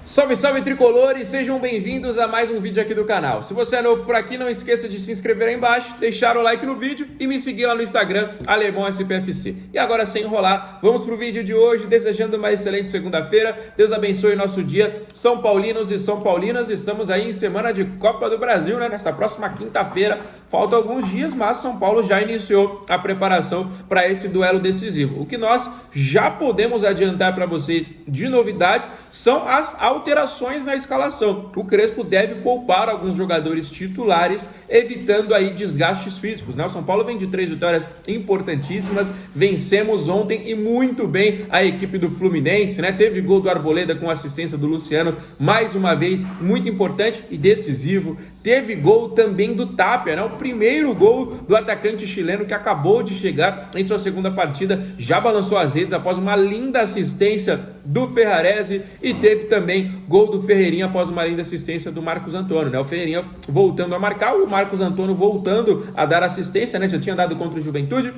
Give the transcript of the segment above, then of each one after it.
Salve, salve tricolores, sejam bem-vindos a mais um vídeo aqui do canal. Se você é novo por aqui, não esqueça de se inscrever aí embaixo, deixar o like no vídeo e me seguir lá no Instagram, AlemãoSPFC. E agora, sem enrolar, vamos pro vídeo de hoje, desejando uma excelente segunda-feira. Deus abençoe nosso dia. São Paulinos e São Paulinas, estamos aí em semana de Copa do Brasil, né? Nessa próxima quinta-feira, faltam alguns dias, mas São Paulo já iniciou a preparação para esse duelo decisivo. O que nós já podemos adiantar para vocês de novidades são as alterações na escalação. O Crespo deve poupar alguns jogadores titulares, evitando aí desgastes físicos, né? O São Paulo vem de 3 vitórias importantíssimas, vencemos ontem e muito bem a equipe do Fluminense, né? Teve gol do Arboleda com assistência do Luciano, mais uma vez, muito importante e decisivo. Teve gol também do Tapia, né? O primeiro gol do atacante chileno que acabou de chegar em sua segunda partida, já balançou as redes após uma linda assistência do Ferrarese e teve também gol do Ferreirinha após uma linda assistência do Marcos Antônio, né? O Ferreirinha voltando a marcar, o Marcos Antônio voltando a dar assistência, né? Já tinha dado contra o Juventude,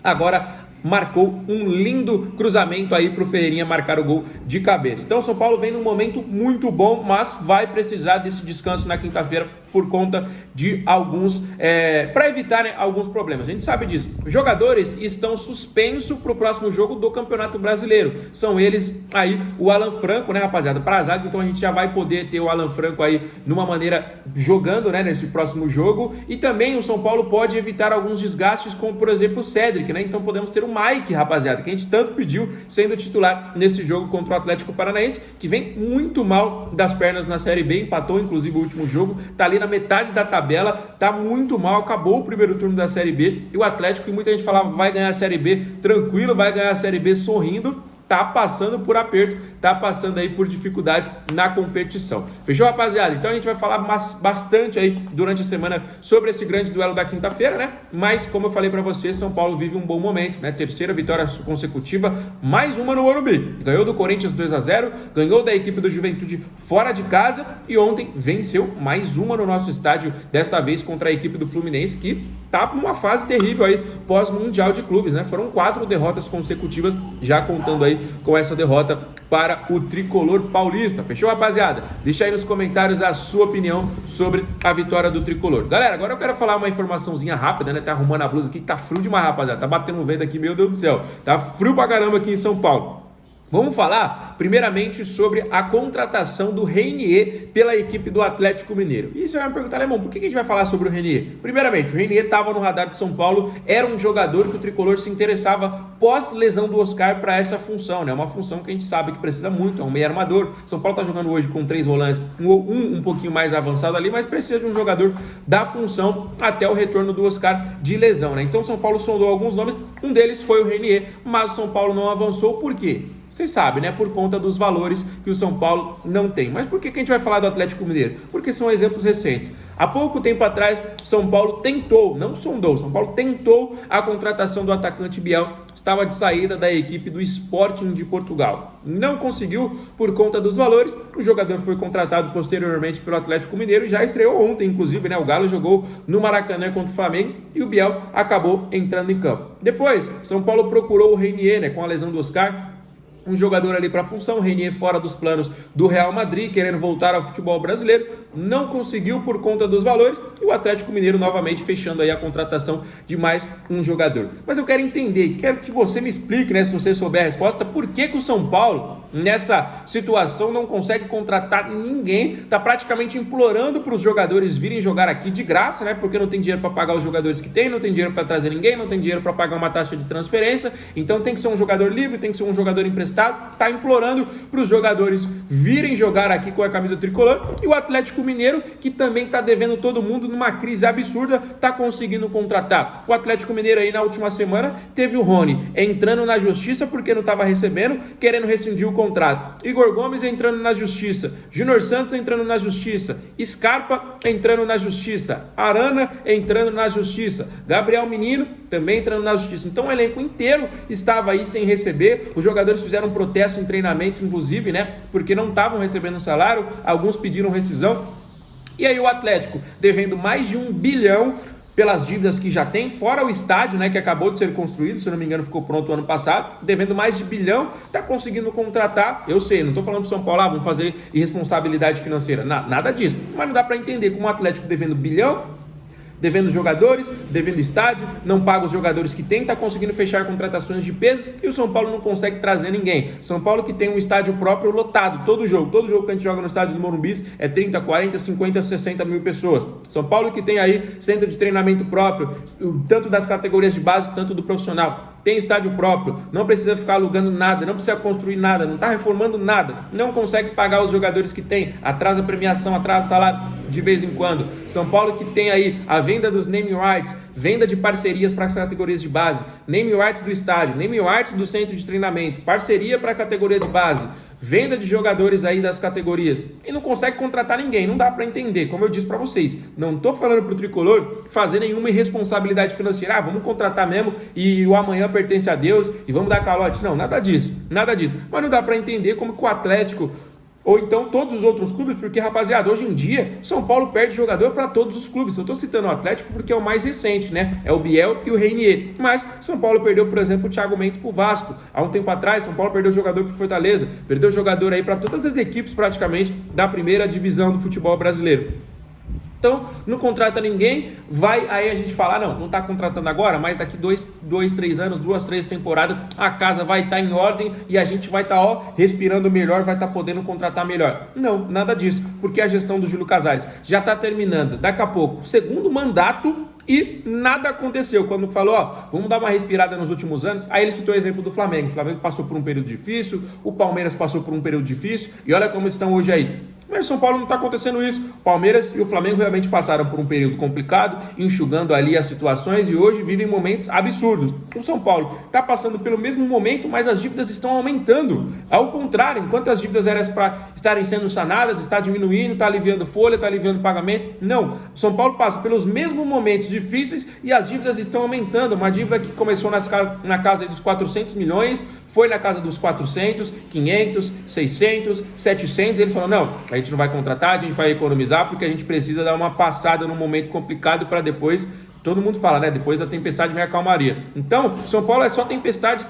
agora marcou um lindo cruzamento aí para o Ferreirinha marcar o gol de cabeça. Então o São Paulo vem num momento muito bom, mas vai precisar desse descanso na quinta-feira por conta de alguns, para evitar, né, alguns problemas. A gente sabe disso. Os jogadores estão suspensos para o próximo jogo do Campeonato Brasileiro. São eles aí o Alan Franco, né, rapaziada, para a zaga. Então a gente já vai poder ter o Alan Franco aí numa maneira jogando, né, nesse próximo jogo. E também o São Paulo pode evitar alguns desgastes, como por exemplo o Cédric, né? Então podemos ter o Mike, rapaziada, que a gente tanto pediu sendo titular nesse jogo contra o Atlético Paranaense, que vem muito mal das pernas na Série B, empatou inclusive o último jogo, tá ali na metade da tabela, tá muito mal, acabou o primeiro turno da Série B e o Atlético, que muita gente falava vai ganhar a Série B tranquilo, vai ganhar a Série B sorrindo, tá passando por aperto, tá passando aí por dificuldades na competição. Fechou, rapaziada? Então a gente vai falar bastante aí durante a semana sobre esse grande duelo da quinta-feira, né? Mas, como eu falei pra vocês, São Paulo vive um bom momento, né? Terceira vitória consecutiva, mais uma no Morumbi. Ganhou do Corinthians 2-0, ganhou da equipe do Juventude fora de casa e ontem venceu mais uma no nosso estádio, desta vez contra a equipe do Fluminense, que tá numa fase terrível aí pós-mundial de clubes, né? Foram 4 derrotas consecutivas, já contando aí com essa derrota para o tricolor paulista. Fechou, rapaziada? Deixa aí nos comentários a sua opinião sobre a vitória do tricolor. Galera, agora eu quero falar uma informaçãozinha rápida, né? Tá arrumando a blusa aqui, tá frio demais, rapaziada. Tá batendo um vento aqui, meu Deus do céu. Tá frio pra caramba aqui em São Paulo. Vamos falar, primeiramente, sobre a contratação do Reinier pela equipe do Atlético Mineiro. E você vai me perguntar, Alemão, por que a gente vai falar sobre o Reinier? Primeiramente, o Reinier estava no radar de São Paulo, era um jogador que o tricolor se interessava pós-lesão do Oscar para essa função, né? Uma função que a gente sabe que precisa muito, é um meio armador. São Paulo está jogando hoje com 3 volantes, um pouquinho mais avançado ali, mas precisa de um jogador da função até o retorno do Oscar de lesão, né? Então, São Paulo sondou alguns nomes, um deles foi o Reinier, mas o São Paulo não avançou, por quê? Vocês sabem, né? Por conta dos valores que o São Paulo não tem. Mas por que a gente vai falar do Atlético Mineiro? Porque são exemplos recentes. Há pouco tempo atrás, São Paulo tentou, não sondou, São Paulo tentou a contratação do atacante Biel. Estava de saída da equipe do Sporting de Portugal. Não conseguiu por conta dos valores. O jogador foi contratado posteriormente pelo Atlético Mineiro e já estreou ontem, inclusive, né? O Galo jogou no Maracanã contra o Flamengo e o Biel acabou entrando em campo. Depois, São Paulo procurou o Reinier, né? Com a lesão do Oscar. Um jogador ali para a função, Reinier fora dos planos do Real Madrid, querendo voltar ao futebol brasileiro, não conseguiu por conta dos valores, e o Atlético Mineiro novamente fechando aí a contratação de mais um jogador. Mas eu quero entender, quero que você me explique, né, se você souber a resposta, por que o São Paulo, nessa situação, não consegue contratar ninguém, tá praticamente implorando para os jogadores virem jogar aqui de graça, né, porque não tem dinheiro para pagar os jogadores que tem, não tem dinheiro para trazer ninguém, não tem dinheiro para pagar uma taxa de transferência, então tem que ser um jogador livre, tem que ser um jogador emprestado. Está implorando para os jogadores virem jogar aqui com a camisa tricolor, e o Atlético Mineiro, que também está devendo todo mundo numa crise absurda, está conseguindo contratar. O Atlético Mineiro aí na última semana teve o Rony entrando na justiça porque não estava recebendo, querendo rescindir o contrato. Igor Gomes entrando na justiça, Júnior Santos entrando na justiça, Scarpa entrando na justiça, Arana entrando na justiça, Gabriel Menino também entrando na justiça. Então o elenco inteiro estava aí sem receber, os jogadores fizeram um protesto em treinamento, inclusive, né, porque não estavam recebendo salário, alguns pediram rescisão, e aí o Atlético, devendo mais de 1 bilhão, pelas dívidas que já tem, fora o estádio, né, que acabou de ser construído, se não me engano ficou pronto ano passado, devendo mais de bilhão, está conseguindo contratar. Eu sei, não estou falando para São Paulo, vamos fazer irresponsabilidade financeira, nada disso, mas não dá para entender como o Atlético devendo bilhão, devendo jogadores, devendo estádio, não paga os jogadores que tem, está conseguindo fechar contratações de peso, e o São Paulo não consegue trazer ninguém. São Paulo que tem um estádio próprio lotado, todo jogo que a gente joga no estádio do Morumbi é 30, 40, 50, 60 mil pessoas. São Paulo que tem aí centro de treinamento próprio, tanto das categorias de base, tanto do profissional. Tem estádio próprio, não precisa ficar alugando nada, não precisa construir nada, não está reformando nada, não consegue pagar os jogadores que tem, atrasa a premiação, atrasa salário de vez em quando. São Paulo que tem aí a venda dos name rights, venda de parcerias para as categorias de base, name rights do estádio, name rights do centro de treinamento, parceria para a categoria de base, venda de jogadores aí das categorias, e não consegue contratar ninguém. Não dá para entender, como eu disse para vocês, não estou falando para o Tricolor fazer nenhuma irresponsabilidade financeira, vamos contratar mesmo e o amanhã pertence a Deus e vamos dar calote. Não, nada disso, mas não dá para entender como que o Atlético, ou então todos os outros clubes, porque, rapaziada, hoje em dia, São Paulo perde jogador para todos os clubes. Eu estou citando o Atlético porque é o mais recente, né? É o Biel e o Reinier. Mas São Paulo perdeu, por exemplo, o Thiago Mendes para o Vasco. Há um tempo atrás, São Paulo perdeu jogador para o Fortaleza. Perdeu jogador aí para todas as equipes, praticamente, da primeira divisão do futebol brasileiro. Então, não contrata ninguém, aí a gente fala, não está contratando agora, mas daqui 3 anos, 2, 3 temporadas, a casa vai estar em ordem e a gente vai estar respirando melhor, vai estar podendo contratar melhor. Não, nada disso, porque a gestão do Júlio Casares já está terminando, daqui a pouco, segundo mandato, e nada aconteceu. Quando falou, vamos dar uma respirada nos últimos anos, aí ele citou o exemplo do Flamengo. O Flamengo passou por um período difícil, o Palmeiras passou por um período difícil, e olha como estão hoje aí. Mas São Paulo não está acontecendo isso. O Palmeiras e o Flamengo realmente passaram por um período complicado, enxugando ali as situações, e hoje vivem momentos absurdos. O São Paulo está passando pelo mesmo momento, mas as dívidas estão aumentando. Ao contrário, enquanto as dívidas eram para estarem sendo sanadas, está diminuindo, está aliviando folha, está aliviando pagamento. Não, o São Paulo passa pelos mesmos momentos difíceis e as dívidas estão aumentando. Uma dívida que começou na casa dos 400 milhões, foi na casa dos 400, 500, 600, 700, eles falaram, não, a gente não vai contratar, a gente vai economizar, porque a gente precisa dar uma passada num momento complicado para depois, todo mundo fala, né, depois da tempestade vem a calmaria. Então, São Paulo é só tempestade,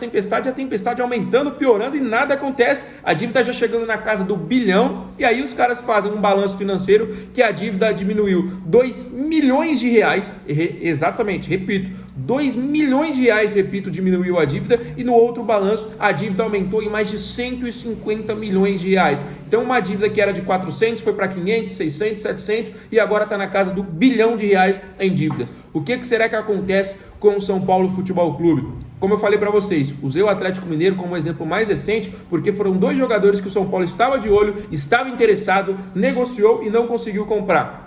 a tempestade aumentando, piorando e nada acontece, a dívida já chegando na casa do bilhão, e aí os caras fazem um balanço financeiro que a dívida diminuiu 2 milhões de reais, exatamente, repito, 2 milhões de reais, repito, diminuiu a dívida, e no outro balanço a dívida aumentou em mais de 150 milhões de reais. Então uma dívida que era de 400 foi para 500, 600, 700 e agora está na casa do bilhão de reais em dívidas. O que será que acontece com o São Paulo Futebol Clube? Como eu falei para vocês, usei o Atlético Mineiro como exemplo mais recente, porque foram 2 jogadores que o São Paulo estava de olho, estava interessado, negociou e não conseguiu comprar.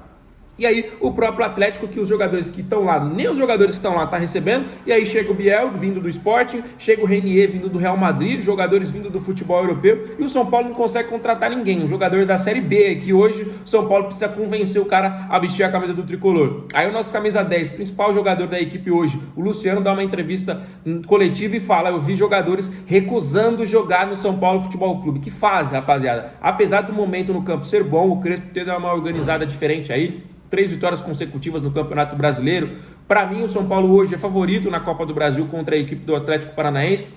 E aí o próprio Atlético, que os jogadores que estão lá, nem os jogadores que estão lá estão recebendo, e aí chega o Biel vindo do Sporting, chega o Reinier vindo do Real Madrid, jogadores vindo do futebol europeu, e o São Paulo não consegue contratar ninguém, um jogador da Série B, que hoje o São Paulo precisa convencer o cara a vestir a camisa do tricolor. Aí o nosso camisa 10, principal jogador da equipe hoje, o Luciano, dá uma entrevista coletiva e fala, eu vi jogadores recusando jogar no São Paulo Futebol Clube. Que fase, rapaziada? Apesar do momento no campo ser bom, o Crespo ter uma organizada diferente aí, 3 vitórias consecutivas no Campeonato Brasileiro. Para mim, o São Paulo hoje é favorito na Copa do Brasil contra a equipe do Atlético Paranaense.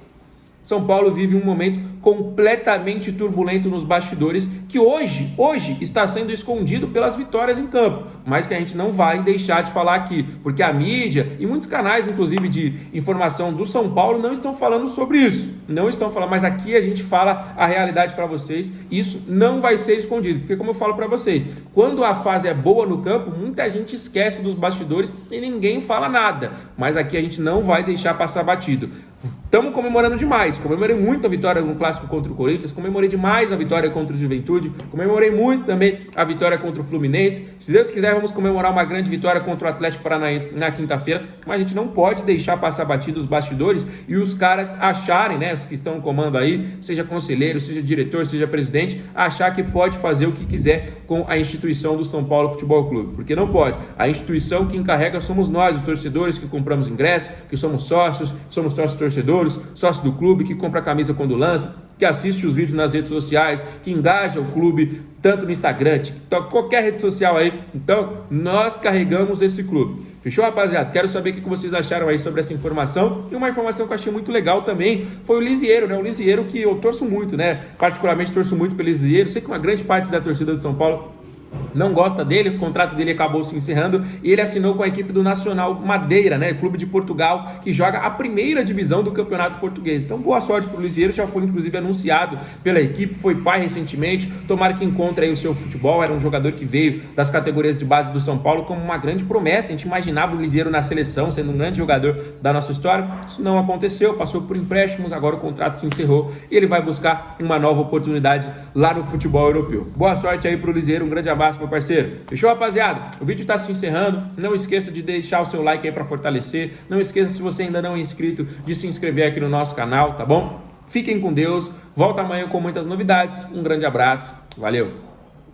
São Paulo vive um momento completamente turbulento nos bastidores, que hoje está sendo escondido pelas vitórias em campo, mas que a gente não vai deixar de falar aqui, porque a mídia e muitos canais, inclusive de informação do São Paulo, não estão falando sobre isso, não estão falando, mas aqui a gente fala a realidade para vocês, e isso não vai ser escondido, porque como eu falo para vocês, quando a fase é boa no campo, muita gente esquece dos bastidores e ninguém fala nada, mas aqui a gente não vai deixar passar batido. Estamos comemorando demais, comemorei muito a vitória no Clássico contra o Corinthians, comemorei demais a vitória contra o Juventude, comemorei muito também a vitória contra o Fluminense. Se Deus quiser, vamos comemorar uma grande vitória contra o Atlético Paranaense na quinta-feira, mas a gente não pode deixar passar batido os bastidores e os caras acharem, né, os que estão no comando aí, seja conselheiro, seja diretor, seja presidente, achar que pode fazer o que quiser com a instituição do São Paulo Futebol Clube, porque não pode. A instituição que encarrega somos nós, os torcedores que compramos ingresso, que somos sócios torcedores, sócio do clube, que compra a camisa quando lança, que assiste os vídeos nas redes sociais, que engaja o clube, tanto no Instagram, TikTok, qualquer rede social aí. Então, nós carregamos esse clube. Fechou, rapaziada? Quero saber o que vocês acharam aí sobre essa informação. E uma informação que eu achei muito legal também foi o Lisieiro, né? O Lisieiro que eu torço muito, né? Particularmente torço muito pelo Lisieiro. Sei que uma grande parte da torcida de São Paulo não gosta dele, o contrato dele acabou se encerrando e ele assinou com a equipe do Nacional Madeira, né, clube de Portugal, que joga a primeira divisão do campeonato português. Então boa sorte pro Lisieiro, já foi inclusive anunciado pela equipe, foi pai recentemente, tomara que encontre aí o seu futebol, era um jogador que veio das categorias de base do São Paulo como uma grande promessa, a gente imaginava o Lisieiro na seleção, sendo um grande jogador da nossa história, isso não aconteceu, passou por empréstimos, agora o contrato se encerrou e ele vai buscar uma nova oportunidade lá no futebol europeu. Boa sorte aí pro Lisieiro, um grande abraço, meu parceiro. Fechou, rapaziada? O vídeo está se encerrando. Não esqueça de deixar o seu like aí para fortalecer. Não esqueça, se você ainda não é inscrito, de se inscrever aqui no nosso canal, tá bom? Fiquem com Deus. Volta amanhã com muitas novidades. Um grande abraço. Valeu!